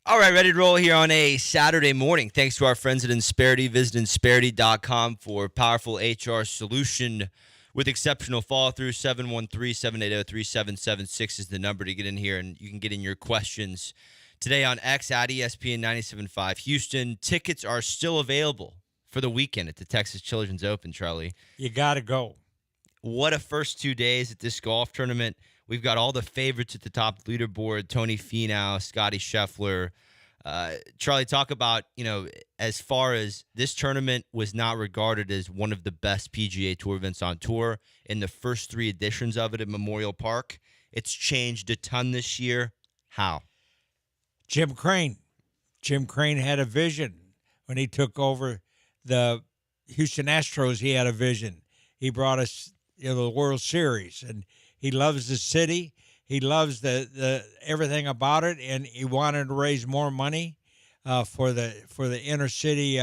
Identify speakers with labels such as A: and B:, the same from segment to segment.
A: All right, ready to roll here on a Saturday morning. Thanks to our friends at Insperity. Visit Insperity.com for powerful HR solution with exceptional follow through. 713-780-3776 is the number to get in here, and you can get in your questions today on X at ESPN 97.5 Houston. Tickets are still available for the weekend at the Texas Children's Open, Charlie.
B: You got to go.
A: What a first 2 days at this golf tournament. We've got all the favorites at the top of the leaderboard: Tony Finau, Scotty Scheffler. Charlie, talk about, as far as this tournament was not regarded as one of the best PGA Tour events on tour in the first 3 editions of it at Memorial Park. It's changed a ton this year. How?
B: Jim Crane. Jim Crane had a vision when he took over the Houston Astros. He had a vision. He brought us, the World Series, and he loves the city. He loves the everything about it, and he wanted to raise more money for the inner city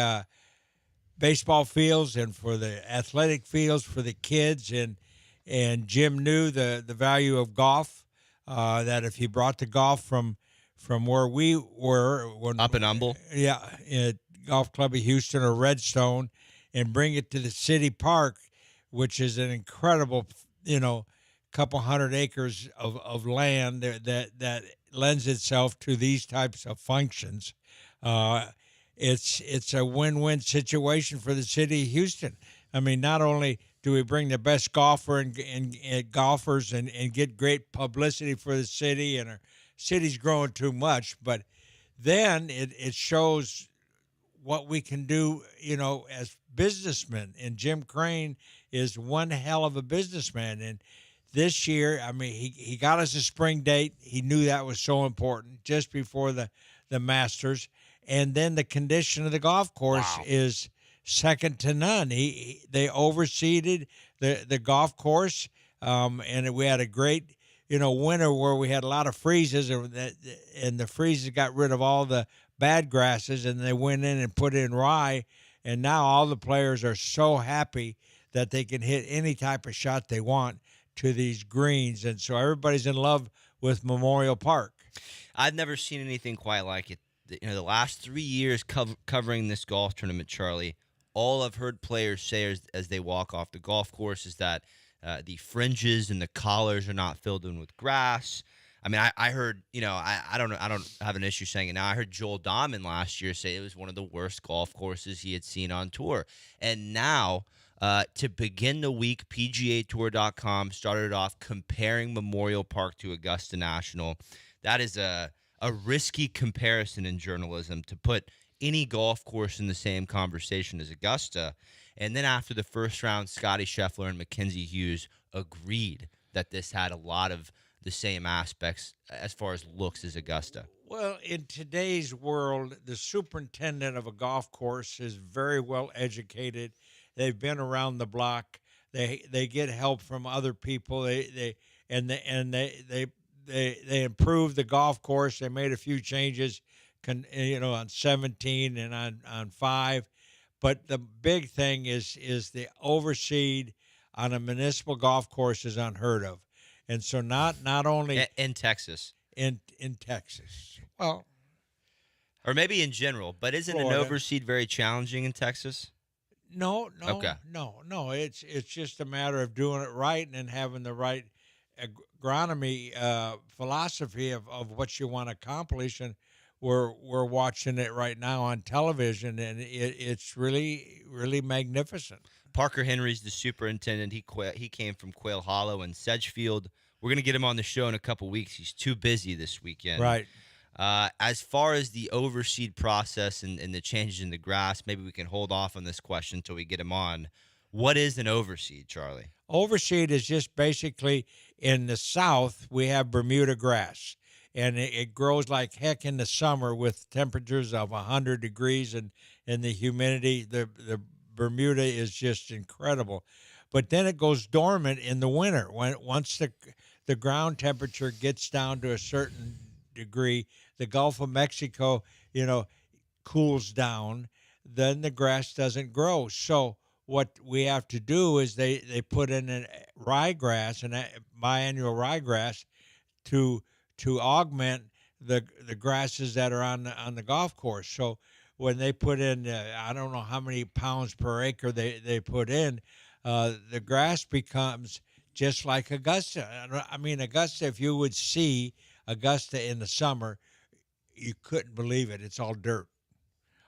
B: baseball fields and for the athletic fields for the kids. And Jim knew the value of golf. That if he brought the golf from where we were
A: Up in Humble,
B: at Golf Club of Houston or Redstone, and bring it to the city park, which is an incredible, couple hundred acres of land that lends itself to these types of functions. It's a win-win situation for the city of Houston. I mean, not only do we bring the best golfer and golfers and get great publicity for the city, and our city's growing too much, but then it shows what we can do, as businessmen. And Jim Crane is one hell of a businessman. And this year, I mean, he got us a spring date. He knew that was so important just before the Masters. And then the condition of the golf course is second to none. They overseeded the golf course, and we had a great, winter where we had a lot of freezes, and the freezes got rid of all the bad grasses, and they went in and put in rye. And now all the players are so happy that they can hit any type of shot they want to these greens, and so everybody's in love with Memorial Park.
A: I've never seen anything quite like it. The last 3 years covering this golf tournament, Charlie, all I've heard players say as they walk off the golf course is that the fringes and the collars are not filled in with grass. I mean, I heard, I don't know, I don't have an issue saying it now. I heard Joel Dahman last year say it was one of the worst golf courses he had seen on tour. And now, to begin the week, PGAtour.com started off comparing Memorial Park to Augusta National. That is a risky comparison in journalism, to put any golf course in the same conversation as Augusta. And then after the first round, Scotty Scheffler and Mackenzie Hughes agreed that this had a lot of the same aspects as far as looks as Augusta.
B: Well, in today's world, the superintendent of a golf course is very well educated. They've been around the block. They get help from other people. They improved the golf course. They made a few changes, on 17 and on 5. But the big thing is the overseed on a municipal golf course is unheard of. And so not only
A: in Texas.
B: In Texas. Well,
A: or maybe in general, but isn't
B: Florida.
A: an overseed very challenging in Texas?
B: No.
A: Okay.
B: No. It's just a matter of doing it right and having the right agronomy philosophy of what you want to accomplish. And we're watching it right now on television, and it's really, really magnificent.
A: Parker Henry's the superintendent. He came from Quail Hollow and Sedgefield. We're going to get him on the show in a couple weeks. He's too busy this weekend.
B: Right.
A: As far as the overseed process and the changes in the grass, maybe we can hold off on this question until we get him on. What is an overseed, Charlie?
B: Overseed is just basically, in the south, we have Bermuda grass. And it grows like heck in the summer with temperatures of 100 degrees and the humidity. The Bermuda is just incredible. But then it goes dormant in the winter. Once the ground temperature gets down to a certain degree, the Gulf of Mexico, cools down, then the grass doesn't grow. So what we have to do is they put in a ryegrass, a biannual ryegrass, to augment the grasses that are on the golf course. So when they put in, I don't know how many pounds per acre they put in, the grass becomes just like Augusta. I mean, Augusta, if you would see Augusta in the summer, you couldn't believe it. It's all dirt.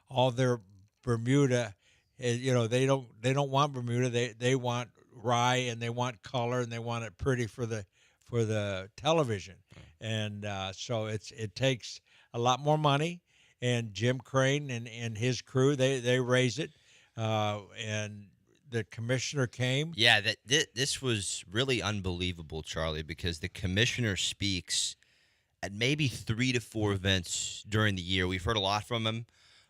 B: All their Bermuda, they don't want Bermuda. They want rye, and they want color, and they want it pretty for the television. And so it takes a lot more money. And Jim Crane and his crew, they raise it, and the commissioner came.
A: Yeah, this was really unbelievable, Charlie, because the commissioner speaks at maybe 3 to 4 events during the year. We've heard a lot from him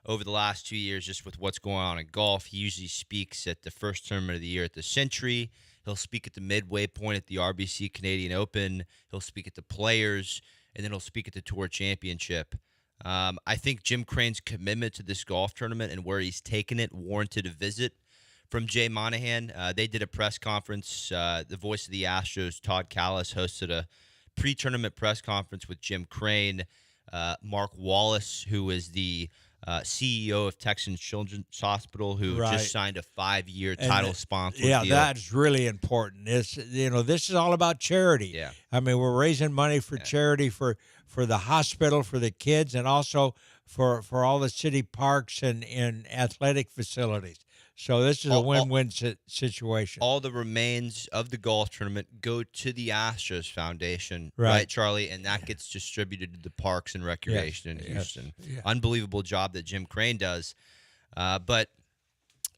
A: over the last 2 years just with what's going on in golf. He usually speaks at the first tournament of the year at the Century. He'll speak at the midway point at the RBC Canadian Open. He'll speak at the Players, and then he'll speak at the Tour Championship. I think Jim Crane's commitment to this golf tournament and where he's taken it warranted a visit from Jay Monahan. They did a press conference. The voice of the Astros, Todd Callis, hosted a pre-tournament press conference with Jim Crane. Mark Wallace, who is the CEO of Texans Children's Hospital, who just signed a 5-year title sponsor.
B: Yeah,
A: deal.
B: that's really important. This is all about charity.
A: Yeah.
B: I mean, we're raising money for charity for the hospital, for the kids, and also for all the city parks and athletic facilities. So this is a win-win situation.
A: All the remains of the golf tournament go to the Astros Foundation, right, Charlie? And that gets distributed to the Parks and Recreation in Houston.
B: Yes.
A: Unbelievable job that Jim Crane does. But,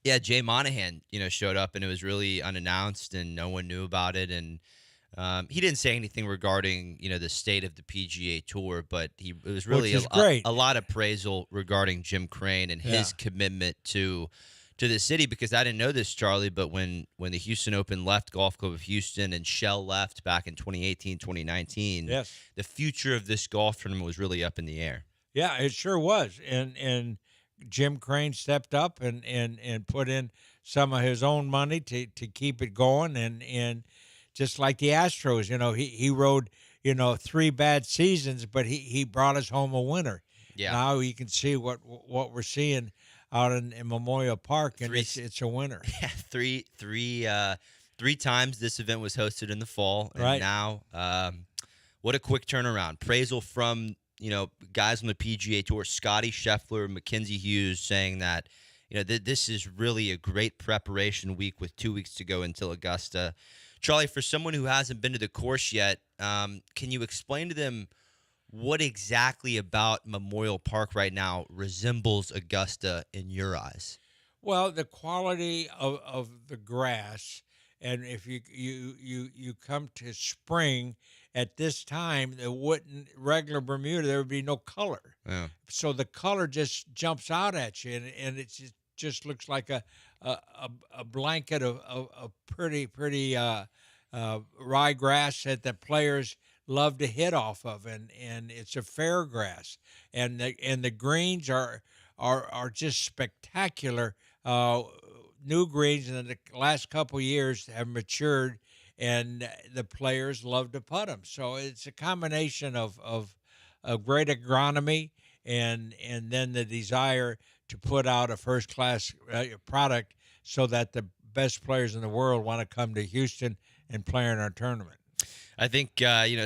A: yeah, Jay Monahan, showed up, and it was really unannounced, and no one knew about it. And he didn't say anything regarding, the state of the PGA Tour, but it was really a lot of praisal regarding Jim Crane and his commitment to the city, because I didn't know this, Charlie, but when the Houston Open left Golf Club of Houston and Shell left back in 2018, 2019, the future of this golf tournament was really up in the air.
B: Yeah, it sure was. And Jim Crane stepped up and put in some of his own money to keep it going. And just like the Astros, he rode, 3 bad seasons, but he brought us home a winner.
A: Yeah.
B: Now you can see what we're seeing out in Memorial Park, and it's a winner.
A: Yeah, three times this event was hosted in the fall, and now what a quick turnaround. Praisal from guys on the PGA Tour, Scotty Scheffler, Mackenzie Hughes, saying that this is really a great preparation week with 2 weeks to go until Augusta. Charlie, for someone who hasn't been to the course yet, can you explain to them what exactly about Memorial Park right now resembles Augusta in your eyes?
B: Well, the quality of the grass, and if you come to spring at this time, the wouldn't regular Bermuda, there would be no color.
A: Yeah. So
B: the color just jumps out at you, and it just looks like a blanket of pretty rye grass that the players love to hit off of, and it's a fair grass, and the greens are just spectacular. New greens in the last couple of years have matured, and the players love to putt them. So it's a combination of great agronomy and then the desire to put out a first class product, so that the best players in the world want to come to Houston and play in our tournament.
A: I think,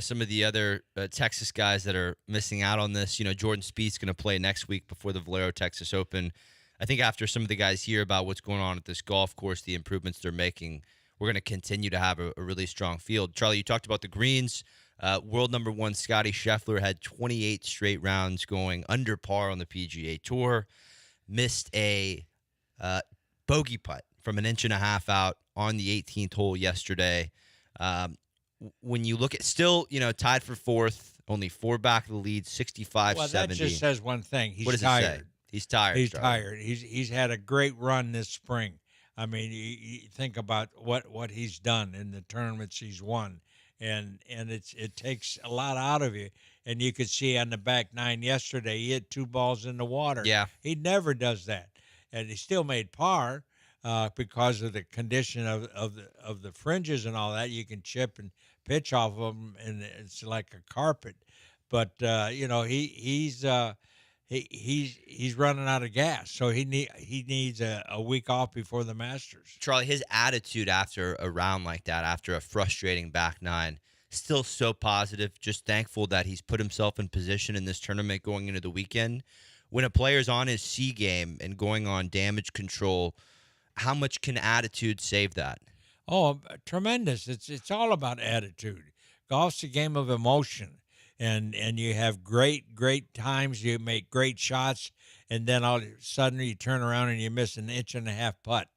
A: some of the other Texas guys that are missing out on this, Jordan Spieth's going to play next week before the Valero Texas Open. I think after some of the guys hear about what's going on at this golf course, the improvements they're making, we're going to continue to have a really strong field. Charlie, you talked about the greens. World number 1 Scotty Scheffler had 28 straight rounds going under par on the PGA Tour. Missed a bogey putt from 1.5 inches out on the 18th hole yesterday. When you look at still, tied for 4th, only 4 back of the lead, 65-70.
B: Well, that just says one thing.
A: What does
B: tired.
A: It say? He's tired.
B: He's tired. He's had a great run this spring. I mean, you think about what he's done in the tournaments he's won, and it takes a lot out of you. And you could see on the back 9 yesterday, he hit 2 balls in the water.
A: Yeah,
B: he never does that, and he still made par. Because of the condition of the fringes and all that, you can chip and pitch off of them, and it's like a carpet. but he's running out of gas, so he needs a week off before the Masters.
A: Charlie, his attitude after a round like that, after a frustrating back nine, still so positive. Just thankful that he's put himself in position in this tournament going into the weekend. When a player's on his C game and going on damage control, how much can attitude save that?
B: Oh, tremendous! It's all about attitude. Golf's a game of emotion, and you have great times. You make great shots, and then all of a sudden you turn around and you miss an inch and a half putt.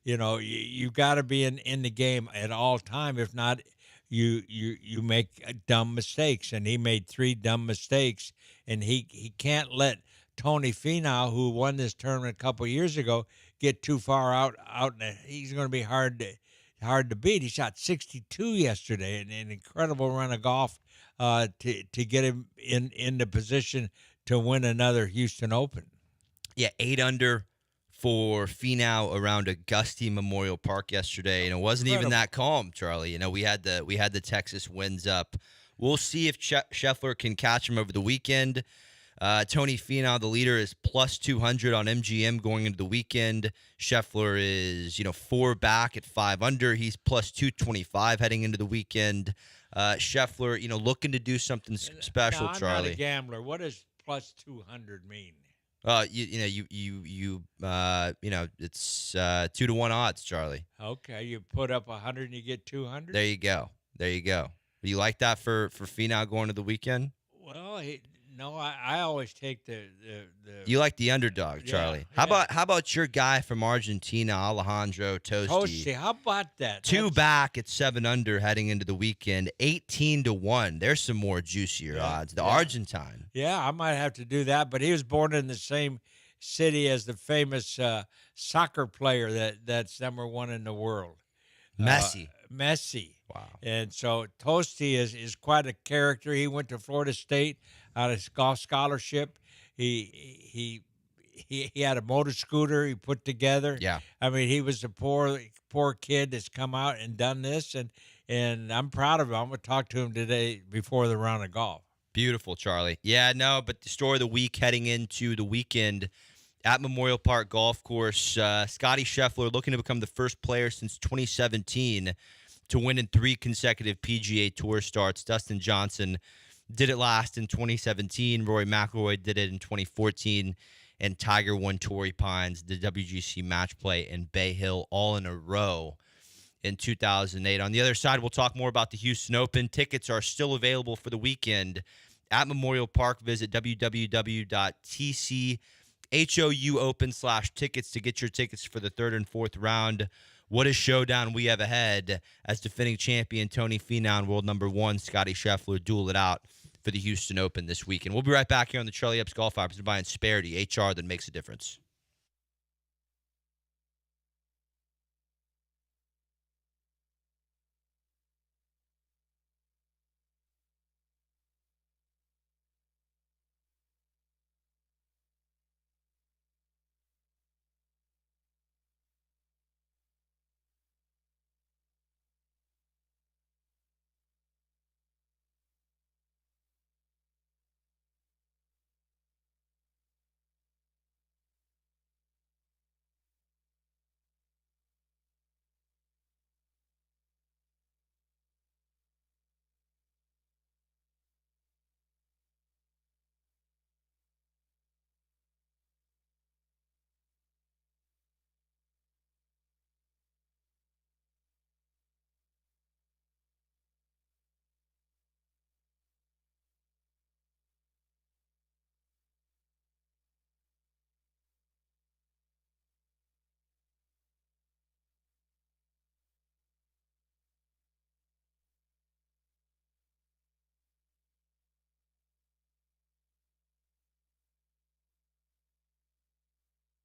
B: You got to be in the game at all time. If not, you make dumb mistakes. And he made 3 dumb mistakes, and he can't let Tony Finau, who won this tournament a couple of years ago, get too far out. He's going to be hard to beat. He shot 62 yesterday, an incredible run of golf to get him in the position to win another Houston Open.
A: Yeah, 8 under for Finau around Augusta Memorial Park yesterday, and it wasn't even that calm, Charlie. We had the Texas winds up. We'll see if Scheffler can catch him over the weekend. Tony Finau, the leader, is plus 200 on MGM going into the weekend. Scheffler is 4 back at 5 under. He's plus 225 heading into the weekend. Scheffler, looking to do something special,
B: I'm
A: Charlie.
B: not a gambler. What does plus 200 mean?
A: It's 2-1 odds, Charlie.
B: Okay, you put up 100 and you get 200.
A: There you go. You like that for Finau going to the weekend?
B: Well, no, I always take the.
A: You like the underdog, Charlie.
B: Yeah.
A: How about your guy from Argentina, Alejandro Tosti?
B: Tosti, how about that?
A: 2 back at 7 under heading into the weekend, 18-1. There's some more juicier odds. The Argentine.
B: Yeah, I might have to do that. But he was born in the same city as the famous soccer player that's number 1 in the world,
A: Messi.
B: Messi.
A: Wow.
B: And so Tosti is quite a character. He went to Florida State on his golf scholarship. He had a motor scooter he put together.
A: Yeah.
B: I mean, he was a poor kid that's come out and done this, and I'm proud of him. I'm going to talk to him today before the round of golf.
A: Beautiful, Charlie. Yeah, no, but the story of the week heading into the weekend at Memorial Park Golf Course, Scottie Scheffler looking to become the first player since 2017 to win in 3 consecutive PGA Tour starts. Dustin Johnson did it last in 2017. Rory McIlroy did it in 2014. And Tiger won Torrey Pines, the WGC Match Play, and Bay Hill all in a row in 2008. On the other side, we'll talk more about the Houston Open. Tickets are still available for the weekend at Memorial Park. Visit www.tchouopen.com/tickets to get your tickets for the 3rd and 4th round. What a showdown we have ahead as defending champion Tony Finau and world number 1 Scottie Scheffler duel it out for the Houston Open this weekend. We'll be right back here on the Charlie Epps Golf Hour, presented by Insperity, HR that makes a difference.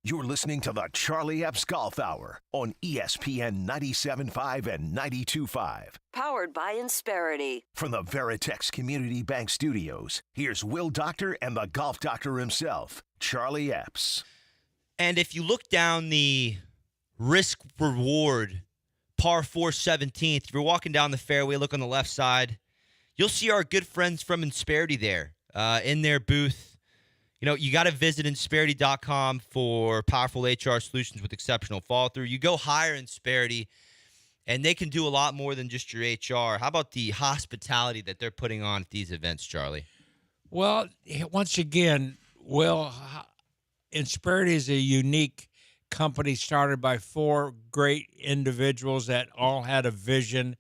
C: You're listening to the Charlie Epps Golf Hour on ESPN 97.5 and 92.5.
D: Powered by Insperity.
C: From the Veritex Community Bank Studios, here's Will Doctor and the Golf Doctor himself, Charlie Epps.
A: And if you look down the risk-reward par 4 17th, if you're walking down the fairway, look on the left side, you'll see our good friends from Insperity there in their booth. You got to visit Insperity.com for powerful HR solutions with exceptional follow-through. You go hire Insperity, and they can do a lot more than just your HR. How about the hospitality that they're putting on at these events, Charlie?
B: Well, once again, Insperity is a unique company started by 4 great individuals that all had a vision,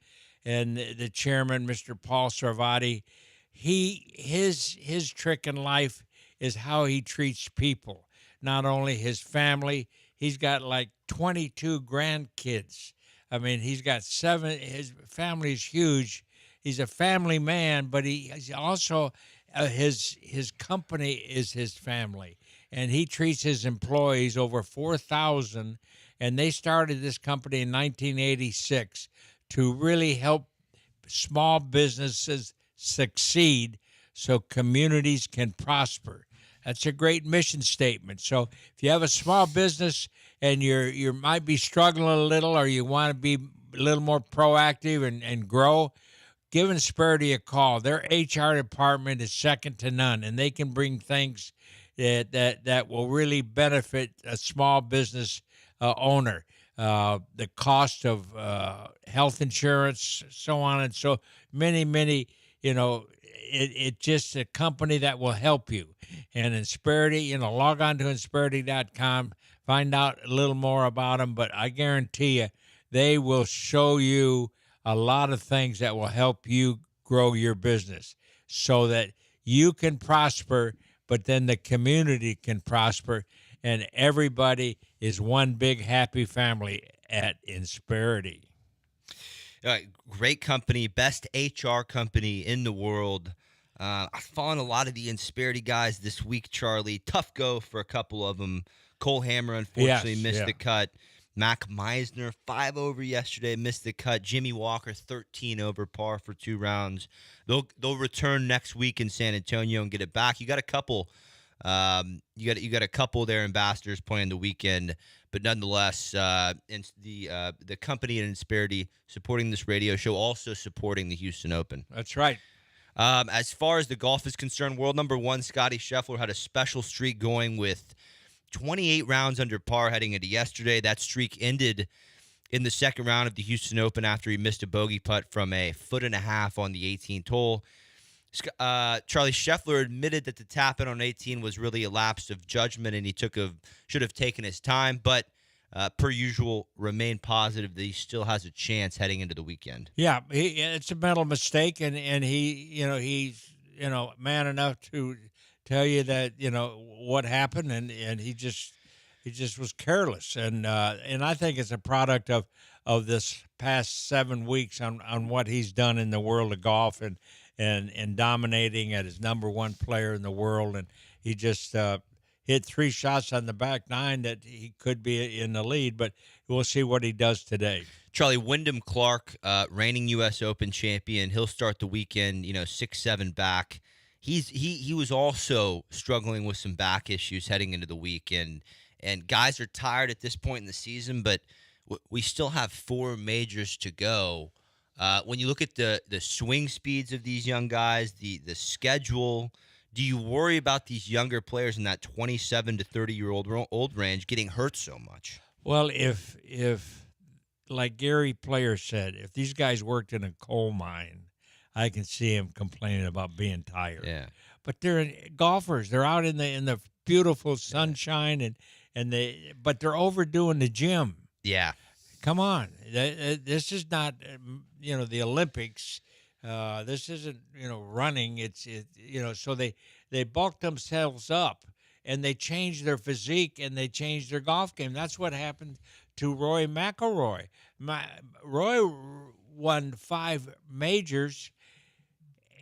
B: and the chairman, Mr. Paul Sarvati, his trick in life is how he treats people, not only his family. He's got like 22 grandkids. I mean, he's got 7. His family is huge. He's a family man, but he's also his company is his family, and he treats his employees, over 4,000. And they started this company in 1986 to really help small businesses succeed so communities can prosper. That's a great mission statement. So if you have a small business and you might be struggling a little, or you want to be a little more proactive and grow, give Insperity a call. Their HR department is second to none, and they can bring things that will really benefit a small business owner. The cost of health insurance, so on and so many, it's just a company that will help you. And Insperity, log on to Insperity.com, find out a little more about them. But I guarantee you, they will show you a lot of things that will help you grow your business so that you can prosper, but then the community can prosper, and everybody is one big happy family at Insperity.
A: Great company, best HR company in the world. I've followed a lot of the Insperity guys this week, Charlie. Tough go for a couple of them. Cole Hammer, unfortunately, missed the cut. Mac Meisner, 5 over yesterday, missed the cut. Jimmy Walker, 13 over par for 2 rounds. They'll return next week in San Antonio and get it back. You got a couple. You got a couple of their ambassadors playing the weekend, but nonetheless, the company and Insperity supporting this radio show, also supporting the Houston Open.
B: That's right.
A: As far as the golf is concerned, world number 1 Scottie Scheffler had a special streak going with 28 rounds under par heading into yesterday. That streak ended in the second round of the Houston Open after he missed a bogey putt from a 1.5 on the 18th hole. Charlie Scheffler admitted that the tap in on 18 was really a lapse of judgment, and he should have taken his time, but per usual, remained positive that he still has a chance heading into the weekend.
B: Yeah, it's a mental mistake, and he's man enough to tell you that what happened, and he just was careless, and I think it's a product of this past 7 weeks on what he's done in the world of golf and dominating as number 1 player in the world, and he just hit 3 shots on the back 9 that he could be in the lead, but we'll see what he does today.
A: Charlie, Wyndham Clark, reigning U.S. Open champion, he'll start the weekend 6-7 back. He was also struggling with some back issues heading into the week, and guys are tired at this point in the season, but we still have 4 majors to go. When you look at the swing speeds of these young guys, the schedule, do you worry about these younger players in that 27 to 30-year-old range getting hurt so much?
B: Well, if like Gary Player said, if these guys worked in a coal mine, I can see him complaining about being tired.
A: Yeah.
B: But they're golfers. They're out in the beautiful sunshine, but they're overdoing the gym.
A: Yeah.
B: Come on. This is not the Olympics. This isn't running. So they bulk themselves up, and they change their physique, and they change their golf game. That's what happened to Roy McIlroy. Roy won 5 majors.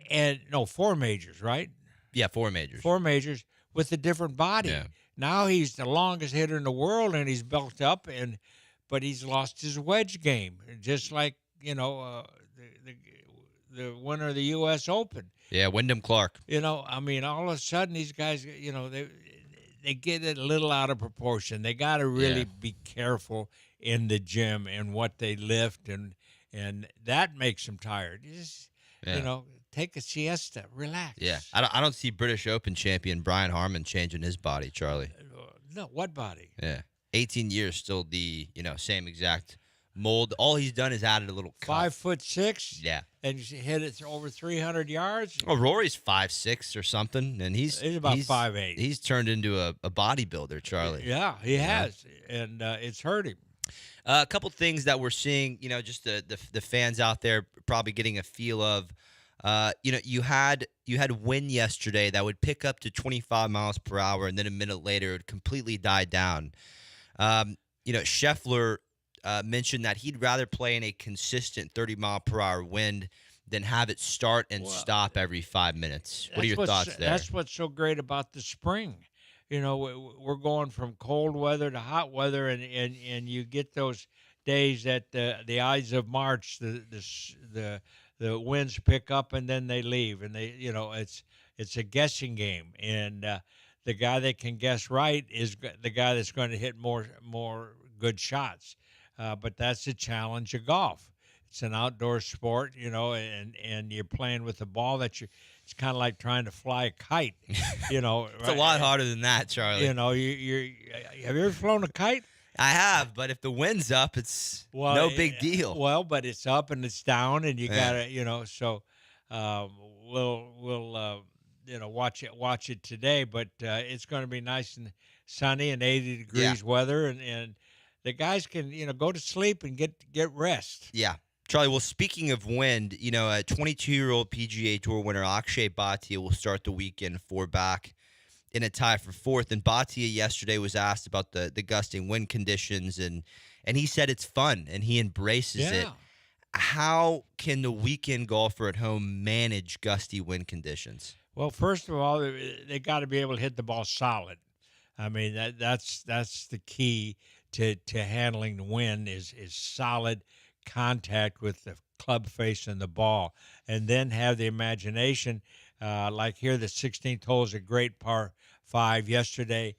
B: 4 majors, right?
A: Yeah, 4 majors.
B: 4 majors with a different body.
A: Yeah.
B: Now he's the longest hitter in the world, and he's built up, but he's lost his wedge game, just like the winner of the U.S. Open.
A: Yeah, Wyndham Clark.
B: All of a sudden these guys, they get it a little out of proportion. They got to really be careful in the gym and what they lift, and that makes them tired. take a siesta, relax.
A: Yeah, I don't see British Open champion Brian Harmon changing his body, Charlie.
B: No, what body?
A: Yeah, 18 years, still the same exact mold. All he's done is added a little cut.
B: 5'6".
A: Yeah.
B: And you hit it over 300 yards.
A: Oh, Rory's 5'6" or something, and he's
B: about 5'8".
A: He's turned into a bodybuilder, Charlie.
B: Yeah, he has, and it's hurt him.
A: A couple things that we're seeing, just the fans out there probably getting a feel of. You had wind yesterday that would pick up to 25 miles per hour, and then a minute later it would completely die down. Scheffler mentioned that he'd rather play in a consistent 30-mile-per-hour wind than have it start and stop every 5 minutes. What are your thoughts there?
B: That's what's so great about the spring. We're going from cold weather to hot weather, and you get those days that the Ides of March, the winds pick up and then they leave, and it's a guessing game, and the guy that can guess right is the guy that's going to hit more good shots. But that's the challenge of golf. It's an outdoor sport, and you're playing with a ball it's kind of like trying to fly a kite,
A: It's a lot harder than that, Charlie.
B: Have you ever flown a kite?
A: I have, but if the wind's up, it's no big deal.
B: Well, but it's up and it's down, and you gotta, so we'll watch it today, but it's going to be nice and sunny and 80 degrees weather, and the guys can, go to sleep and get rest.
A: Yeah. Charlie, well, speaking of wind, a 22-year-old PGA Tour winner, Akshay Bhatia, will start the weekend 4 back in a tie for 4th. And Bhatia yesterday was asked about the gusting wind conditions, and he said it's fun, and he embraces it. How can the weekend golfer at home manage gusty wind conditions?
B: Well, first of all, they got to be able to hit the ball solid. I mean, that's the key to handling the wind is solid contact with the club face and the ball, and then have the imagination. Like here, the 16th hole is a great par 5. Yesterday,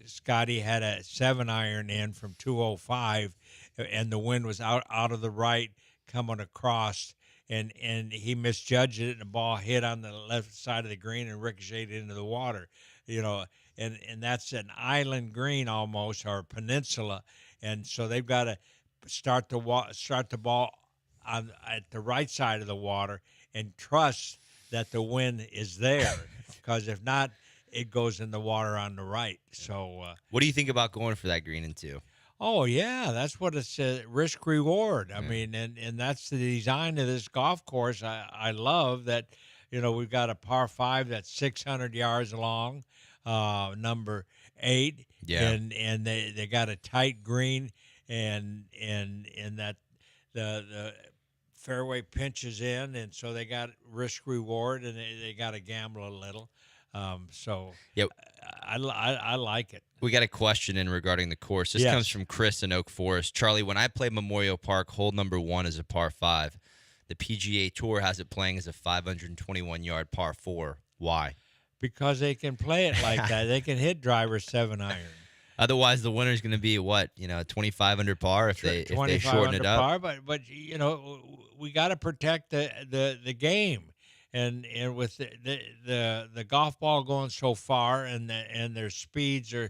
B: Scotty had a 7-iron in from 205, and the wind was out of the right coming across, and he misjudged it, and the ball hit on the left side of the green and ricocheted into the water. And that's an island green almost, or a peninsula, and so they've got to start the ball at the right side of the water and trust that the wind is there, because if not, it goes in the water on the right. So,
A: what do you think about going for that green in 2?
B: Oh yeah, that's what it's risk reward. I mean, and that's the design of this golf course. I love that. We've got a par 5 that's 600 yards long, number 8.
A: Yeah.
B: And they got a tight green, and that the fairway pinches in, and so they got risk reward, and they got to gamble a little. So
A: yep.
B: I like it.
A: We got a question in regarding the course. This comes from Chris in Oak Forest. Charlie, when I play Memorial Park, hole number 1 is a par 5. The PGA Tour has it playing as a 521-yard par 4. Why?
B: Because they can play it like that. They can hit driver 7-iron.
A: Otherwise, the winner's going to be what, 25 under par if they shorten it up.
B: Par, but we got to protect the game, and with the golf ball going so far, and their speeds are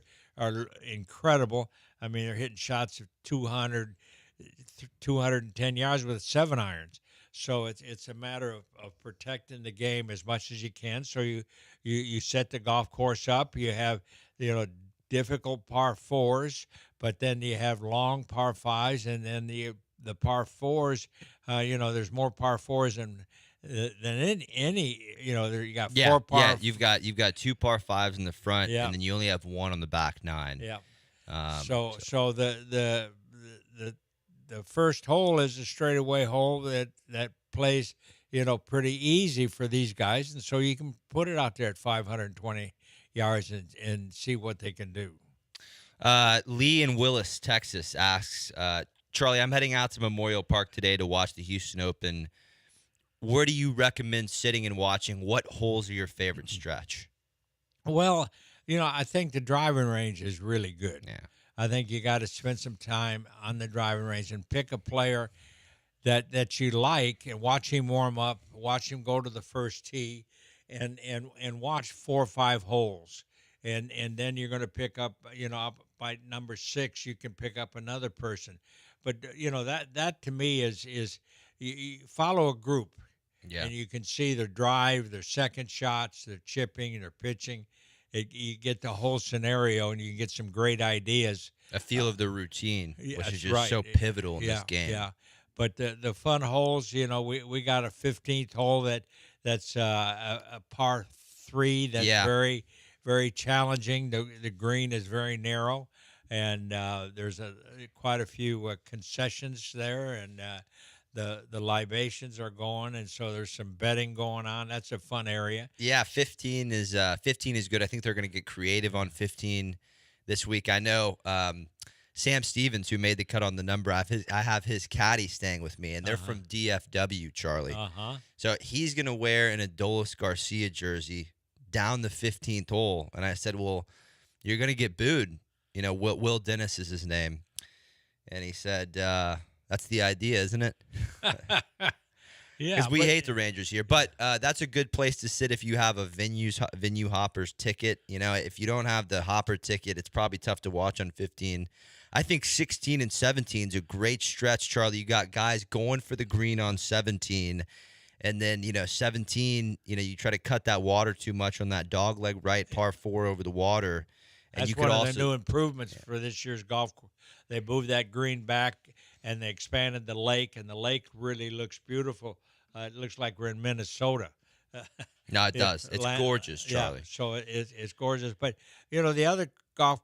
B: incredible. I mean, they're hitting shots of 200, 210 yards with 7-irons. So it's a matter of protecting the game as much as you can. So you set the golf course up. You have difficult par 4s, but then you have long par 5s, and then the par 4s. There's more par 4s than any. You got 4 par.
A: Yeah, you've got 2 par 5s in the front, and then you only have 1 on the back 9.
B: Yeah. So the first hole is a straightaway hole that plays pretty easy for these guys, and so you can put it out there at 520 yards and see what they can do.
A: Lee in Willis, Texas asks, Charlie, I'm heading out to Memorial Park today to watch the Houston Open. Where do you recommend sitting and watching? What holes are your favorite stretch?
B: Well, I think the driving range is really good.
A: Yeah.
B: I think you got to spend some time on the driving range and pick a player that you like, and watch him warm up, watch him go to the first tee, and watch 4 or 5 holes, and then you're going to pick up, up by number 6 you can pick up another person, but that to me is you follow a group,
A: Yeah.
B: and you can see their drive, their second shots, their chipping, their pitching. You get the whole scenario, and you can get some great ideas.
A: A feel of the routine, which
B: That's
A: is just
B: right.
A: so pivotal in
B: Yeah,
A: this game.
B: yeah. But the fun holes, we got a 15th hole that's a par 3 that's
A: Yeah.
B: very, very challenging. The green is very narrow, and there's quite a few concessions there, and the libations are going, and so there's some betting going on. That's a fun area.
A: Yeah, 15 is good. I think they're going to get creative on 15 this week. I know Sam Stevens, who made the cut on the number. I have his caddy staying with me, and they're from DFW, Charlie. So he's going to wear an Adolis Garcia jersey down the 15th hole. And I said, well, you're going to get booed. Will Dennis is his name. And he said, that's the idea, isn't it?
B: Yeah,
A: because we hate the Rangers here. But that's a good place to sit if you have a venue hoppers ticket. If you don't have the hopper ticket, it's probably tough to watch on 15. I think 16 and 17 is a great stretch, Charlie. You got guys going for the green on 17. And then, 17, you try to cut that water too much on that dog leg right, par 4 over the water. And
B: that's
A: you
B: one
A: could
B: of
A: also,
B: the new improvements for this year's golf course. They moved that green back, and they expanded the lake, and the lake really looks beautiful. It looks like we're in Minnesota.
A: No, it does. It's gorgeous, Charlie.
B: Yeah, so it's gorgeous. But, the other golf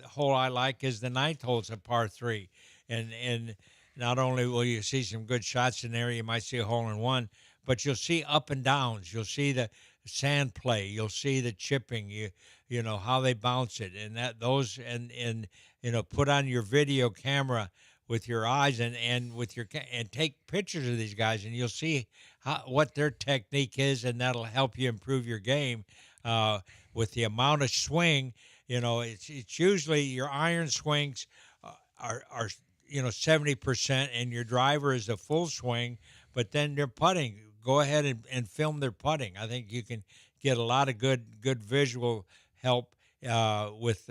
B: hole I like is the 9th hole. It's a par 3. And not only will you see some good shots in there, you might see a hole-in-one, but you'll see up and downs. You'll see the sand play. You'll see the chipping. You know how they bounce it, and put on your video camera with your eyes and with your and take pictures of these guys, and you'll see what their technique is, and that'll help you improve your game. With the amount of swing, it's usually your iron swings are 70%, and your driver is a full swing, but then their putting. Go ahead and film their putting. I think you can get a lot of good visual help with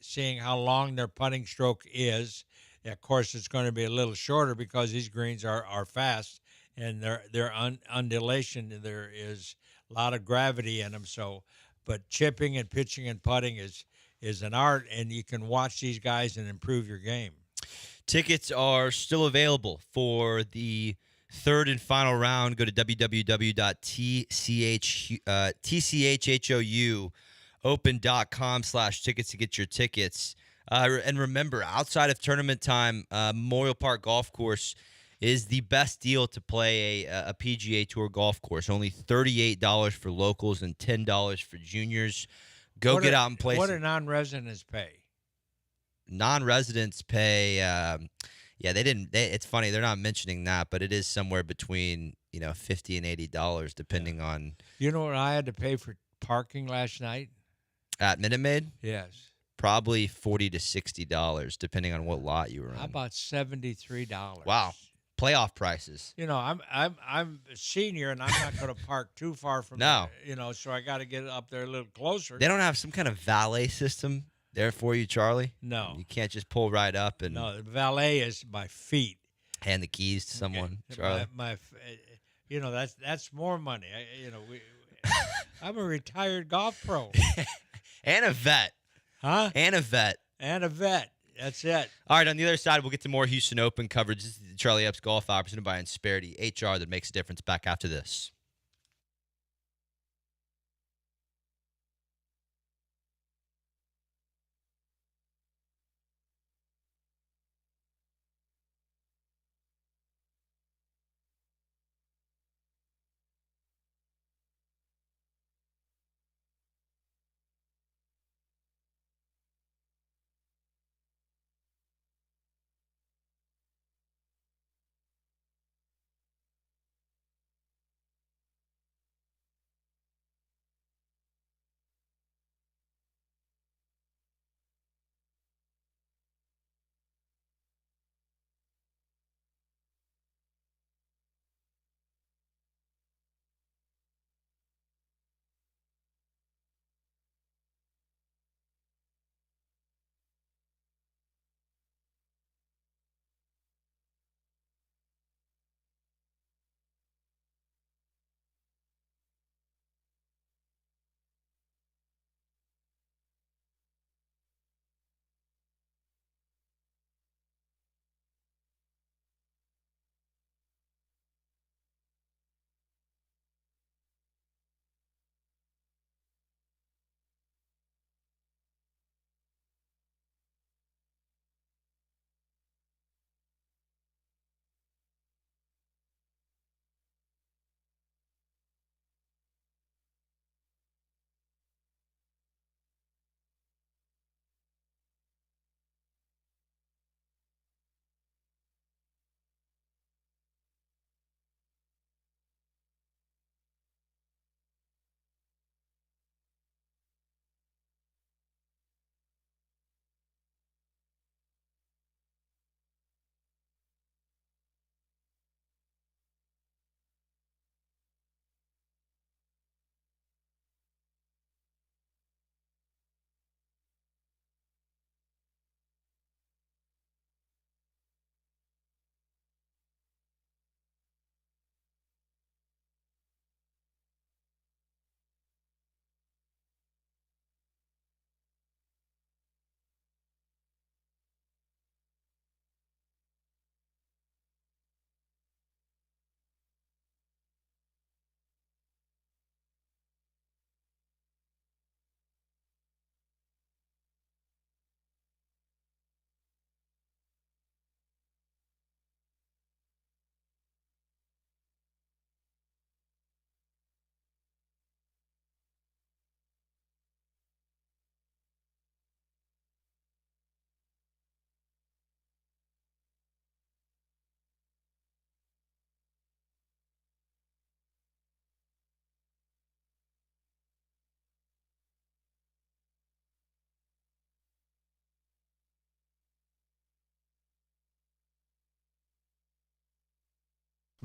B: seeing how long their putting stroke is. Of course, it's going to be a little shorter because these greens are fast, and they're undulation. There is a lot of gravity in them. So, but chipping and pitching and putting is an art, and you can watch these guys and improve your game.
A: Tickets are still available for the third and final round. Go to www.tchhouopen.com/tickets to get your tickets. And remember, outside of tournament time, Memorial Park Golf Course is the best deal to play a PGA Tour golf course. Only $38 for locals and $10 for juniors. Go get out and play.
B: What do non-residents pay?
A: Non-residents pay. They didn't. It's funny they're not mentioning that, but it is somewhere between $50 and $80 depending on.
B: You know what I had to pay for parking last night
A: At Minute Maid?
B: Yes.
A: Probably $40 to $60 depending on what lot you were on.
B: How about $73?
A: Wow, playoff prices.
B: I'm a senior, and I'm not going to park too far from
A: No.
B: so I got to get up there a little closer.
A: They don't have some kind of valet system there for you, Charlie?
B: No.
A: You can't just pull right up and
B: No, the valet is my feet.
A: hand the keys to someone, Charlie.
B: That's more money. I'm a retired golf pro.
A: And a vet.
B: Huh?
A: And a vet.
B: And a vet. That's it.
A: All right, on the other side, we'll get to more Houston Open coverage. This is the Charlie Epps Golf Hour presented by Insperity, HR that makes a difference. Back after this.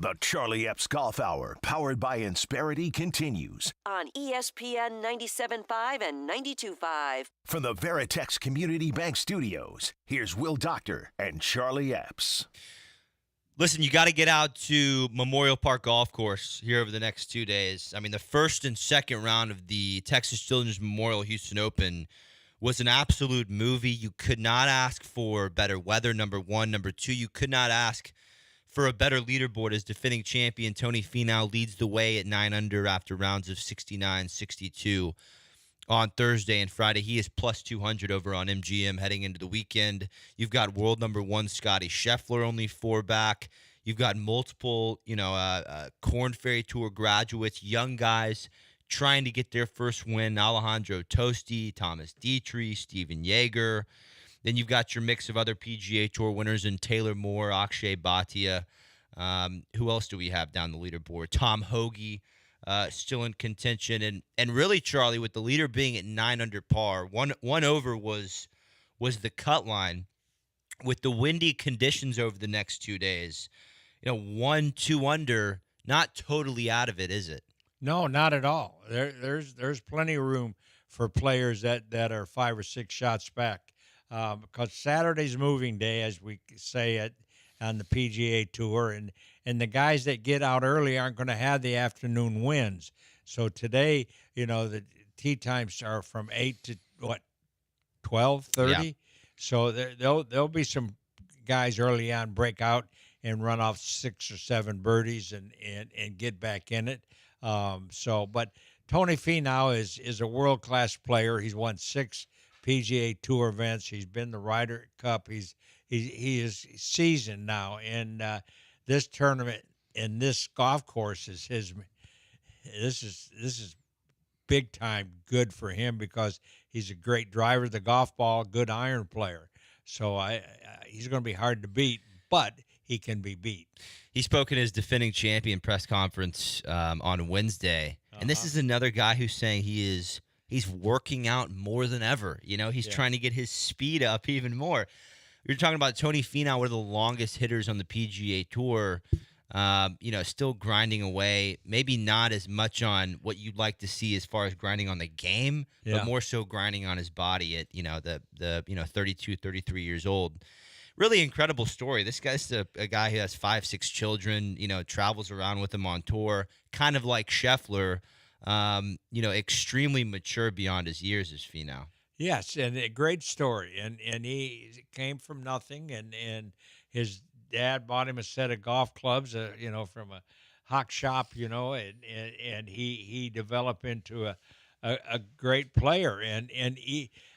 C: The Charlie Epps Golf Hour, powered by Insperity, continues
D: On ESPN 97.5 and 92.5.
C: from the Veritex Community Bank Studios. Here's Will Doctor and Charlie Epps.
A: Listen, you got to get out to Memorial Park Golf Course here over the next 2 days. I mean, the first and second round of the Texas Children's Memorial Houston Open was an absolute movie. You could not ask for better weather, number one. Number two, you could not ask for a better leaderboard as defending champion Tony Finau leads the way at 9 under after rounds of 69, 62 on Thursday and Friday. He is plus 200 over on MGM heading into the weekend. You've got world number one Scotty Scheffler only 4 back. You've got multiple, Korn Ferry Tour graduates, young guys trying to get their first win. Alejandro Tosti, Thomas Dietrich, Steven Yeager. Then you've got your mix of other PGA Tour winners in Taylor Moore, Akshay Bhatia. Who else do we have down the leaderboard? Tom Hoagie still in contention. And really, Charlie, with the leader being at 9 under par, one over was the cut line. With the windy conditions over the next 2 days, 1, 2 under, not totally out of it, is it?
B: No, not at all. There's plenty of room for players that are 5 or 6 shots back. Because Saturday's moving day, as we say on the PGA Tour, and the guys that get out early aren't going to have the afternoon winds. So today, the tee times are from 8 to 12:30.
A: Yeah.
B: So there'll be some guys early on break out and run off 6 or 7 birdies and get back in it. But Tony Finau is a world-class player. He's won 6 PGA Tour events. He's been the Ryder Cup. He is seasoned now, and this tournament and this golf course is his. This is big time good for him because he's a great driver of the golf ball, good iron player. So he's going to be hard to beat, but he can be beat.
A: He spoke in his defending champion press conference on Wednesday, and this is another guy who's saying he's working out more than ever. He's trying to get his speed up even more. You're talking about Tony Finau, one of the longest hitters on the PGA Tour, still grinding away, maybe not as much on what you'd like to see as far as grinding on the game, but more so grinding on his body at, the 32, 33 years old. Really incredible story. This guy's a guy who has 5, 6 children, travels around with them on tour, kind of like Scheffler. Extremely mature beyond his years as Finau.
B: Yes, and a great story. And he came from nothing, and his dad bought him a set of golf clubs, from a hock shop, and he developed into a great player. And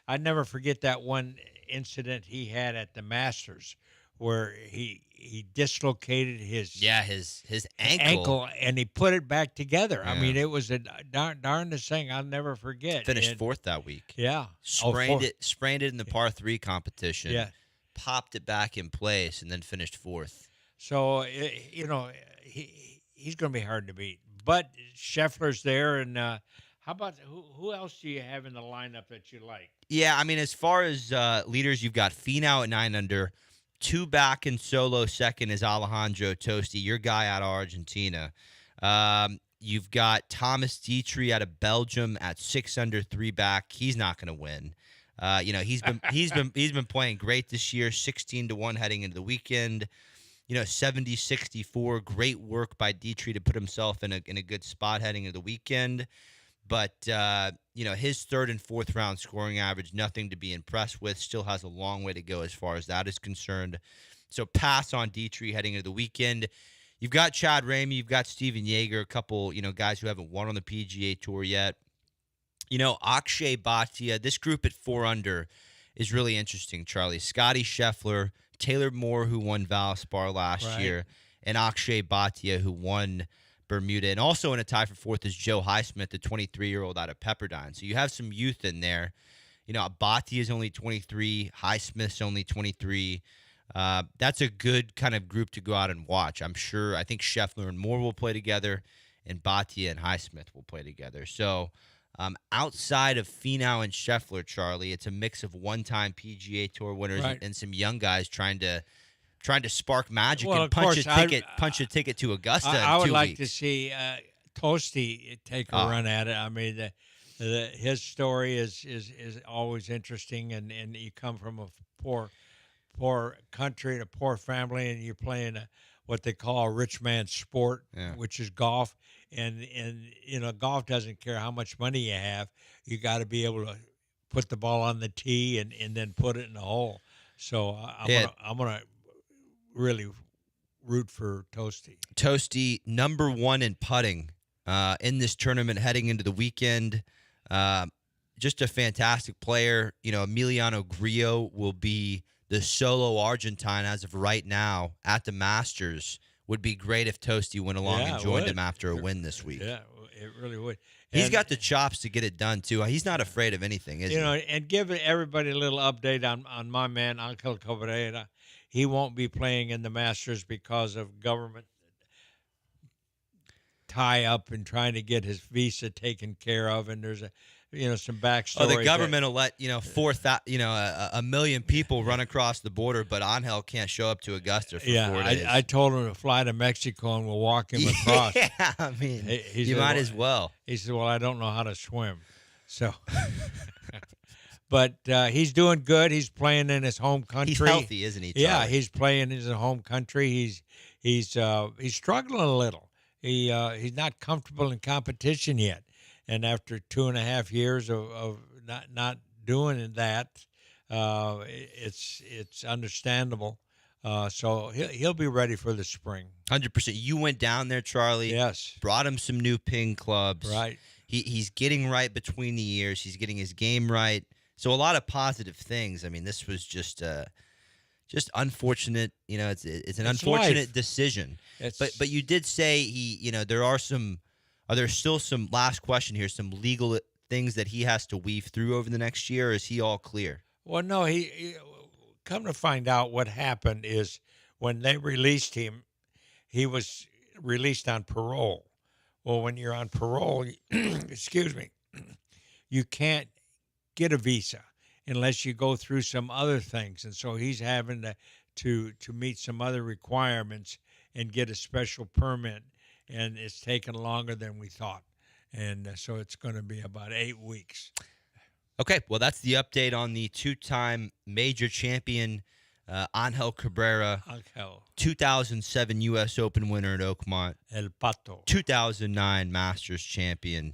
B: I never forget that one incident he had at the Masters where he dislocated his ankle and he put it back together. Yeah. I mean, it was a darndest thing I'll never forget.
A: Finished 4th that week.
B: Yeah.
A: Sprained it in the par 3 competition.
B: Yeah.
A: Popped it back in place and then finished 4th.
B: So, he's going to be hard to beat. But Scheffler's there, and how about who else do you have in the lineup that you like?
A: Yeah, I mean, as far as leaders, you've got Finau at 9 under. 2 back in solo second is Alejandro Tosti, your guy out of Argentina. You've got Thomas Dietrich out of Belgium at 6 under, 3 back. He's not going to win. He's been playing great this year. 16-1 heading into the weekend. 70-64. Great work by Dietrich to put himself in a good spot heading into the weekend. But, his 3rd and 4th round scoring average, nothing to be impressed with. Still has a long way to go as far as that is concerned. So pass on Dietrich heading into the weekend. You've got Chad Ramey. You've got Steven Yeager, a couple, guys who haven't won on the PGA Tour yet. Akshay Bhatia, this group at 4 under is really interesting, Charlie. Scotty Scheffler, Taylor Moore, who won Valspar last year, and Akshay Bhatia, who won Bermuda. And also in a tie for 4th is Joe Highsmith, the 23-year-old out of Pepperdine. So you have some youth in there. Bhatia is only 23. Highsmith's only 23. That's a good kind of group to go out and watch. I think Scheffler and Moore will play together, and Bhatia and Highsmith will play together. So outside of Finau and Scheffler, Charlie, it's a mix of one-time PGA Tour winners and some young guys trying to trying to spark magic
B: Well,
A: and
B: of course,
A: punch a ticket to Augusta.
B: I
A: in
B: would
A: 2
B: like
A: weeks.
B: to see Toasty take a run at it. I mean, his story is always interesting, and you come from a poor country and a poor family, and you're playing what they call a rich man's sport, which is golf. And golf doesn't care how much money you have. You got to be able to put the ball on the tee and then put it in the hole. So I'm gonna really root for Toasty.
A: Toasty, number 1 in putting in this tournament heading into the weekend. Just a fantastic player. Emiliano Grillo will be the solo Argentine as of right now at the Masters. Would be great if Toasty went along and joined him after a win this week.
B: Yeah, it really would.
A: He's got the chops to get it done, too. He's not afraid of anything, is he?
B: And give everybody a little update on my man, Angel Cabrera. He won't be playing in the Masters because of government tie-up and trying to get his visa taken care of, and there's some backstory.
A: Oh, the government will let 4,000, a million people run across the border, but Angel can't show up to Augusta for 4 days.
B: I told him to fly to Mexico and we'll walk him across.
A: Yeah, I mean, you might as well.
B: He said, "Well, I don't know how to swim," so. But he's doing good. He's playing in his home country.
A: He's healthy, isn't he, Charlie?
B: Yeah, he's playing in his home country. He's struggling a little. He's not comfortable in competition yet. And after 2.5 years of not doing that, it's understandable. So he'll be ready for the spring.
A: 100%. You went down there, Charlie.
B: Yes.
A: Brought him some new ping clubs.
B: Right.
A: He's getting right between the years. He's getting his game right. So a lot of positive things. I mean, this was just unfortunate. It's an unfortunate
B: life.
A: Decision. But you did say are there still some, last question here, some legal things that he has to weave through over the next year, or is he all clear?
B: Well, no, he come to find out what happened is when they released him, he was released on parole. Well, when you're on parole, excuse me, you can't get a visa unless you go through some other things. And so he's having to meet some other requirements and get a special permit. And it's taken longer than we thought. And so it's going to be about 8 weeks.
A: Okay, well, that's the update on the 2-time major champion, Angel Cabrera. 2007 U.S. Open winner at Oakmont.
B: El Pato.
A: 2009 Masters champion.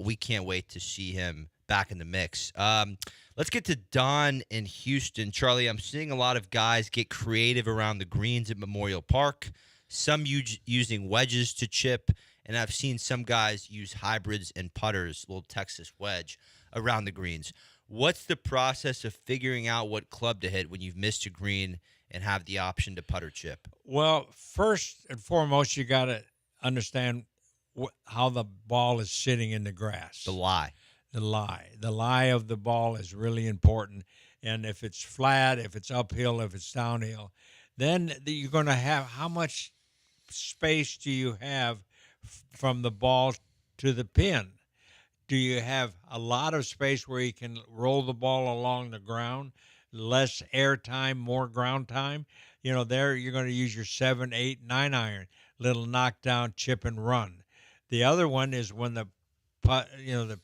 A: We can't wait to see him back in the mix. Let's get to Don in Houston. Charlie, I'm seeing a lot of guys get creative around the greens at Memorial Park. Some using wedges to chip, and I've seen some guys use hybrids and putters, little Texas wedge, around the greens. What's the process of figuring out what club to hit when you've missed a green and have the option to putter chip?
B: Well, first and foremost, you got to understand how the ball is sitting in the grass.
A: The lie.
B: The lie of the ball is really important. And if it's flat, if it's uphill, if it's downhill, then you're going to have how much space do you have from the ball to the pin? Do you have a lot of space where you can roll the ball along the ground, less air time, more ground time? There you're going to use your 7, 8, 9 iron, little knockdown, chip and run. The other one is when the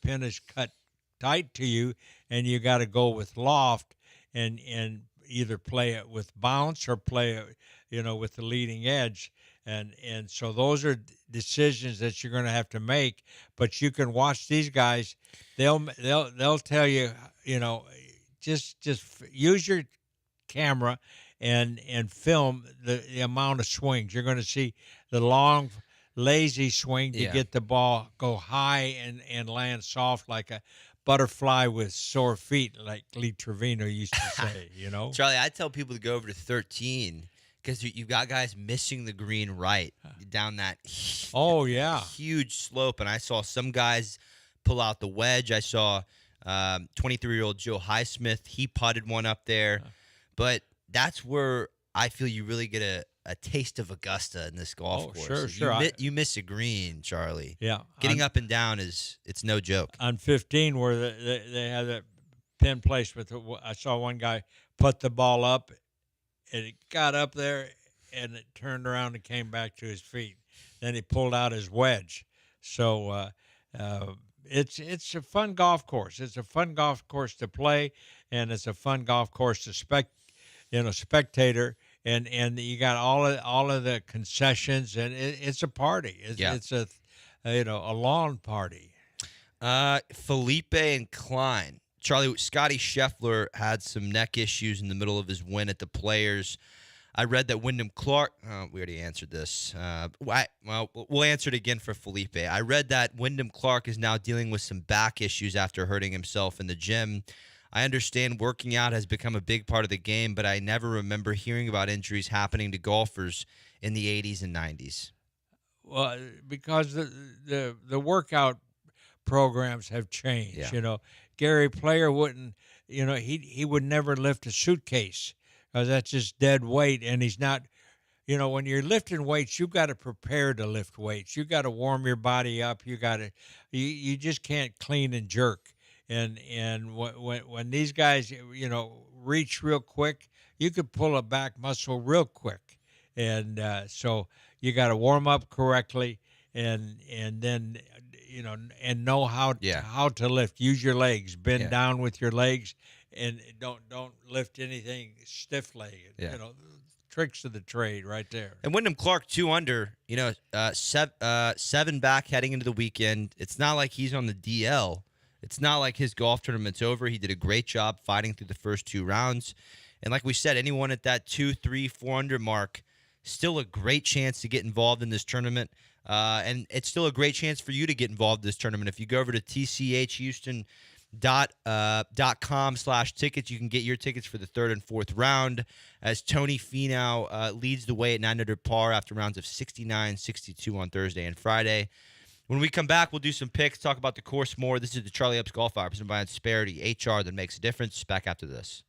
B: pin is cut tight to you and you got to go with loft and either play it with bounce or play it, with the leading edge. And so those are decisions that you're going to have to make, but you can watch these guys. They'll tell you, just use your camera and film the amount of swings. You're going to see the long, lazy swing to get the ball go high and land soft like a butterfly with sore feet, like Lee Trevino used to say,
A: Charlie, I tell people to go over to 13 because you've got guys missing the green right down that huge slope. And I saw some guys pull out the wedge. I saw 23-year-old Joe Highsmith. He putted one up there. But that's where I feel you really get a taste of Augusta in this golf course.
B: Sure.
A: You miss a green, Charlie.
B: Yeah.
A: Getting up and down it's no joke.
B: On 15 where they had that pin placed I saw one guy put the ball up and it got up there, and it turned around and came back to his feet. Then he pulled out his wedge. So it's a fun golf course. It's a fun golf course to play, and it's a fun golf course to spectator. And you got all of the concessions, and it's a party. It's a a lawn party.
A: Felipe and Klein. Scotty Scheffler had some neck issues in the middle of his win at the Players. I read that Wyndham Clark. We already answered this. We'll answer it again for Felipe. I read that Wyndham Clark is now dealing with some back issues after hurting himself in the gym. I understand working out has become a big part of the game, but I never remember hearing about injuries happening to golfers in the 80s and 90s.
B: Well, because the workout programs have changed.
A: Yeah.
B: Gary Player wouldn't. He would never lift a suitcase because that's just dead weight, and he's not. When you're lifting weights, you got to prepare to lift weights. You got to warm your body up. You just can't clean and jerk. And when these guys reach real quick, you could pull a back muscle real quick, and so you got to warm up correctly, and then and know how to lift. Use your legs, bend down with your legs, and don't lift anything stiff-legged.
A: Yeah.
B: Tricks of the trade right there.
A: And Wyndham Clark 2 under, 7 back heading into the weekend. It's not like he's on the DL. It's not like his golf tournament's over. He did a great job fighting through the first 2 rounds. And like we said, anyone at that 2, 3, 4 under mark, still a great chance to get involved in this tournament. And it's still a great chance for you to get involved in this tournament. If you go over to tchhouston.com/tickets, you can get your tickets for the 3rd and 4th round as Tony Finau leads the way at 9 under par after rounds of 69, 62 on Thursday and Friday. When we come back, we'll do some picks, talk about the course more. This is the Charlie Epps Golf Hour, presented by Insperity, HR that makes a difference. Back after this.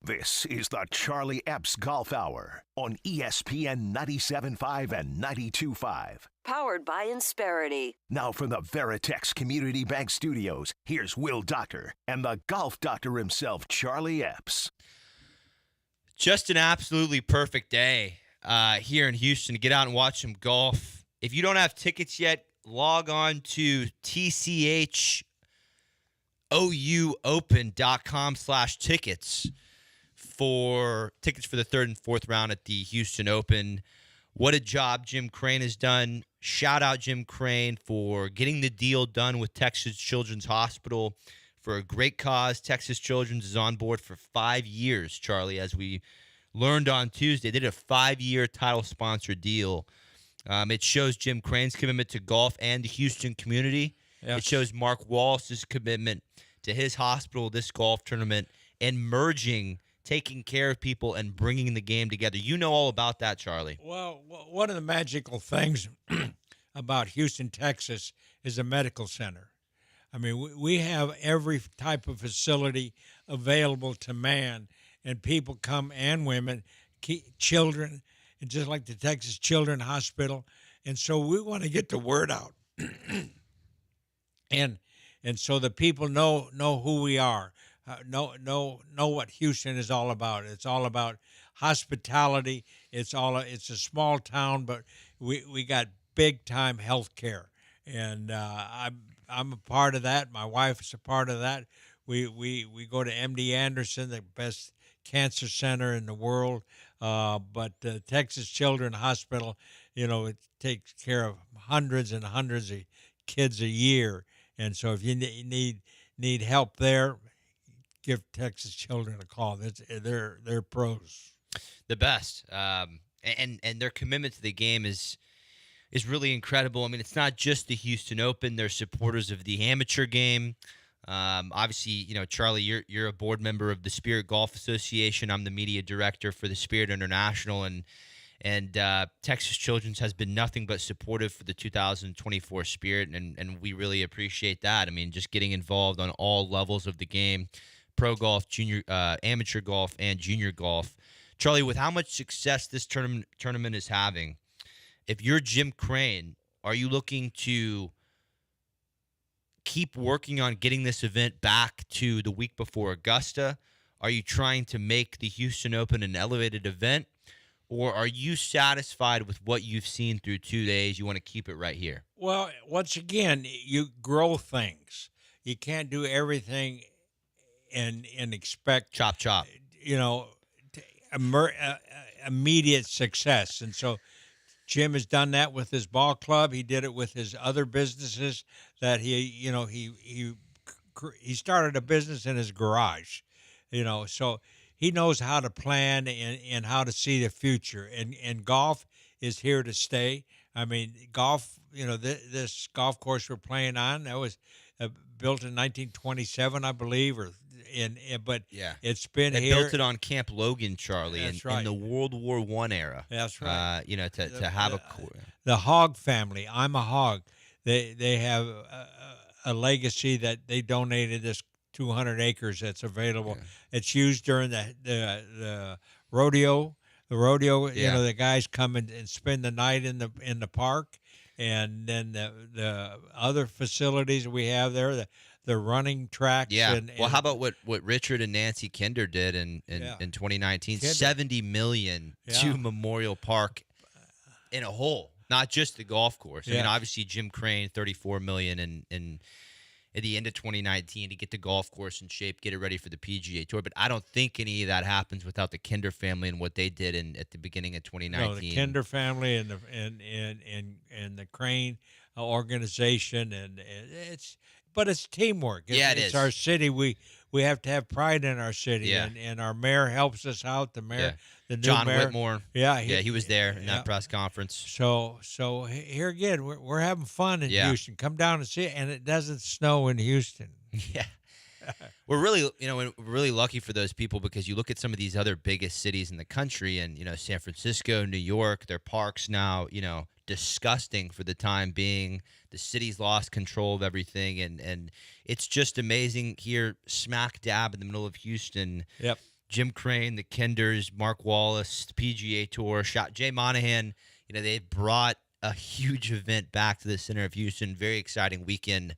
C: This is the Charlie Epps Golf Hour on ESPN 97.5 and 92.5.
D: Powered by Insperity.
C: Now from the Veritex Community Bank Studios, here's Will Doctor and the golf doctor himself, Charlie Epps.
A: Just an absolutely perfect day here in Houston to get out and watch some golf. If you don't have tickets yet, log on to tchouopen.com/tickets for tickets for the third and fourth round at the Houston Open. What a job Jim Crane has done. Shout out Jim Crane for getting the deal done with Texas Children's Hospital for a great cause. Texas Children's is on board for 5 years, Charlie, as we learned on Tuesday. They did a 5-year title sponsor deal. It shows Jim Crane's commitment to golf and the Houston community. Yep. It shows Mark Wallace's commitment to his hospital, this golf tournament, and merging, taking care of people, and bringing the game together. You know all about that, Charlie.
B: Well, one of the magical things about Houston, Texas, is a medical center. I mean, we have every type of facility available to man, and people come, and women, children, and just like the Texas Children's Hospital. And so we want to get the word out. and so the people know who we are. Know what Houston is all about. It's all about hospitality. It's a small town, but we got big time health care, and I'm a part of that. My wife is a part of that. We go to MD Anderson, the best cancer center in the world, but Texas Children's Hospital, it takes care of hundreds and hundreds of kids a year, and so if you need help there, give Texas Children a call. They're pros.
A: The best. And their commitment to the game is really incredible. I mean, it's not just the Houston Open. They're supporters of the amateur game. Obviously, Charlie, you're a board member of the Spirit Golf Association. I'm the media director for the Spirit International, and Texas Children's has been nothing but supportive for the 2024 Spirit, and we really appreciate that. I mean, just getting involved on all levels of the game. Pro golf, junior, amateur golf, and junior golf. Charlie, with how much success this tournament is having, if you're Jim Crane, are you looking to keep working on getting this event back to the week before Augusta? Are you trying to make the Houston Open an elevated event? Or are you satisfied with what you've seen through 2 days? You want to keep it right here?
B: Well, once again, you grow things. You can't do everything and expect
A: chop,
B: immediate success. And so Jim has done that with his ball club. He did it with his other businesses that he started a business in his garage, so he knows how to plan and how to see the future. And golf is here to stay. I mean, golf, this golf course we're playing on, that was built in 1927, I believe, but it's been
A: they
B: here.
A: They built it on Camp Logan, Charlie, in the World War I era.
B: That's right.
A: To have
B: the Hogg family. I'm a Hogg. They have a legacy that they donated this 200 acres that's available. Yeah. It's used during the rodeo. The rodeo, the guys come and spend the night in the park, and then the other facilities we have there, the running tracks.
A: Yeah. Well, how about what Richard and Nancy Kinder did in 2019? $70 million to Memorial Park in a whole, not just the golf course. I mean, obviously Jim Crane, $34 million in at the end of 2019 to get the golf course in shape, get it ready for the PGA Tour. But I don't think any of that happens without the Kinder family and what they did at the beginning of 2019.
B: No, the Kinder family and the Crane organization, and it's teamwork.
A: It
B: is.
A: It's
B: our city. We have to have pride in our city, and our mayor helps us out. The mayor, the new
A: John
B: mayor.
A: Whitmore. He was there in that press conference.
B: So here again, we're having fun in Houston. Come down and see it, and it doesn't snow in Houston.
A: Yeah. We're really lucky for those people, because you look at some of these other biggest cities in the country, and San Francisco, New York, their parks now, disgusting for the time being. The city's lost control of everything, and it's just amazing here, smack dab in the middle of Houston.
B: Yep.
A: Jim Crane, the Kenders, Mark Wallace, the PGA Tour, Jay Monahan. They've brought a huge event back to the center of Houston. Very exciting weekend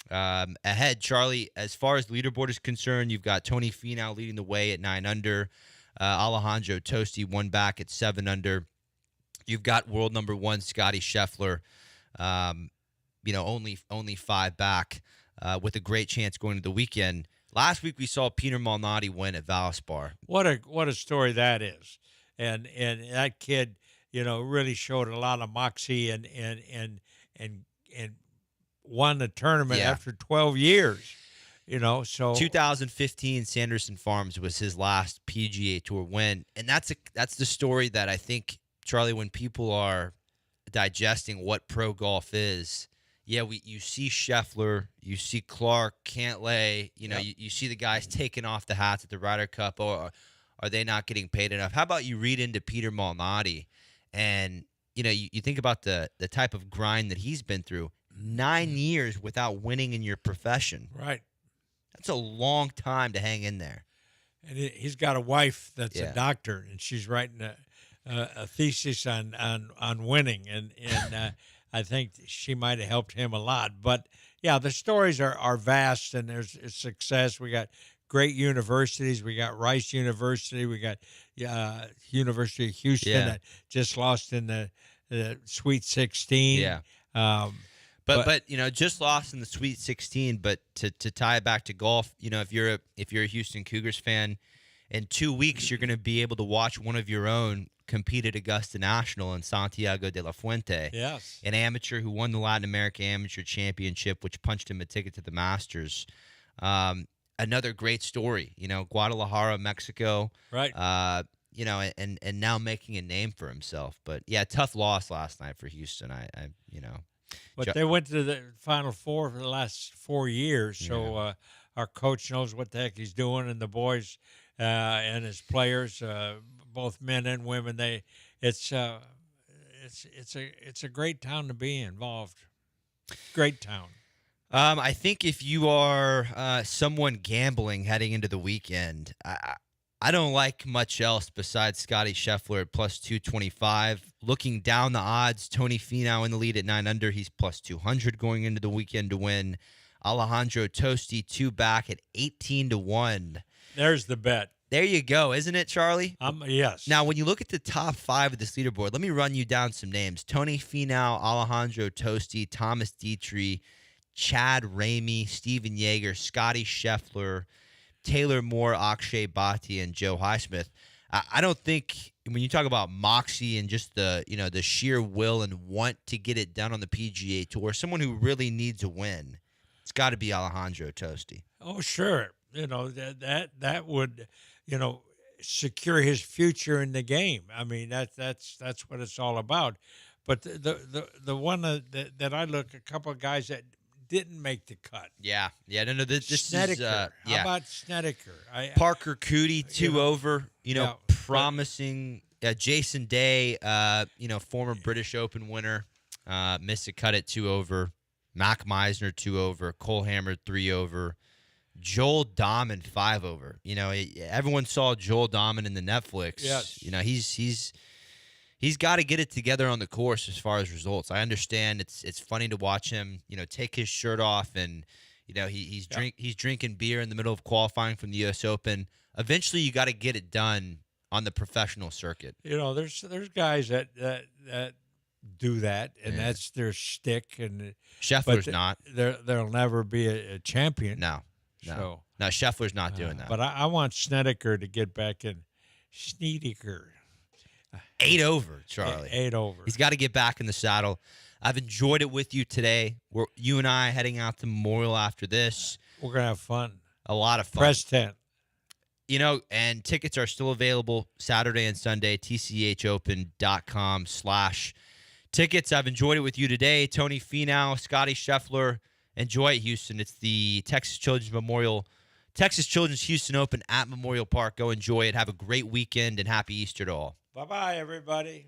A: ahead. Charlie, as far as the leaderboard is concerned, you've got Tony Finau leading the way at 9 under. Alejandro Tosti one back at 7 under. You've got world number 1 Scotty Scheffler, only 5 back, with a great chance going to the weekend. Last week we saw Peter Malnati win at Valspar.
B: What a story that is, and that kid, really showed a lot of moxie and won the tournament after 12 years. So
A: 2015 Sanderson Farms was his last PGA Tour win, and that's the story that I think, Charlie, when people are digesting what pro golf is, you see Scheffler, you see Clark, Cantlay, you see the guys taking off the hats at the Ryder Cup. Or are they not getting paid enough? How about you read into Peter Malnati, and you think about the type of grind that he's been through. 9 years without winning in your profession.
B: Right.
A: That's a long time to hang in there.
B: And he's got a wife that's a doctor, and she's writing a thesis on winning, and I think she might have helped him a lot. But the stories are vast, and there's success. We got great universities. We got Rice University. We got University of Houston that just lost in the Sweet 16.
A: Yeah. But just lost in the Sweet 16. But to tie it back to golf, if you're a Houston Cougars fan, in 2 weeks you're going to be able to watch one of your own compete at Augusta National in Santiago de la Fuente.
B: Yes,
A: an amateur who won the Latin American Amateur Championship, which punched him a ticket to the Masters. Another great story. Guadalajara, Mexico.
B: Right.
A: And now making a name for himself. But tough loss last night for Houston.
B: But they went to the Final Four for the last 4 years, so our coach knows what the heck he's doing, and the boys and his players, both men and women, it's a great town to be involved. Great town.
A: I think if you are someone gambling heading into the weekend, I don't like much else besides Scotty Scheffler at plus 225. Looking down the odds, Tony Finau in the lead at 9 under. He's plus 200 going into the weekend to win. Alejandro Tosti 2 back at 18-1.
B: There's the bet.
A: There you go, isn't it, Charlie?
B: Yes.
A: Now, when you look at the top 5 of this leaderboard, let me run you down some names. Tony Finau, Alejandro Tosti, Thomas Dietrich, Chad Ramey, Steven Yeager, Scotty Scheffler, Taylor Moore, Akshay Bhatia, and Joe Highsmith. I don't think when you talk about moxie and just the sheer will and want to get it done on the PGA Tour, someone who really needs a win, it's got to be Alejandro Tosti.
B: Oh, sure. That would secure his future in the game. I mean, that's what it's all about. But the one that I look, a couple of guys that didn't make the cut.
A: No, this
B: Snedeker.
A: is
B: How about Snedeker?
A: Parker Cootie, 2 over, promising. Jason Day, former British Open winner, missed a cut at 2 over. Mac Meisner, 2 over. Cole Hammer, 3 over. Joel Dahman, 5 over. Everyone saw Joel Dahman in the Netflix.
B: Yes.
A: He's got to get it together on the course as far as results. I understand it's funny to watch him, take his shirt off and, he's drinking beer in the middle of qualifying from the U.S. Open. Eventually, you got to get it done on the professional circuit.
B: There's guys that do that, and that's their shtick. And
A: Scheffler's not.
B: There'll never be a champion.
A: No, Scheffler's not doing that.
B: But I want Snedeker to get back in. Snedeker.
A: 8 over, Charlie.
B: 8 over.
A: He's got to get back in the saddle. I've enjoyed it with you today. You and I heading out to Memorial after this.
B: We're going to have fun.
A: A lot of fun.
B: Press tent.
A: And tickets are still available Saturday and Sunday, tchopen.com/tickets. I've enjoyed it with you today. Tony Finau, Scotty Scheffler. Enjoy it, Houston. It's the Texas Children's Houston Open at Memorial Park. Go enjoy it. Have a great weekend and happy Easter to all.
B: Bye-bye, everybody.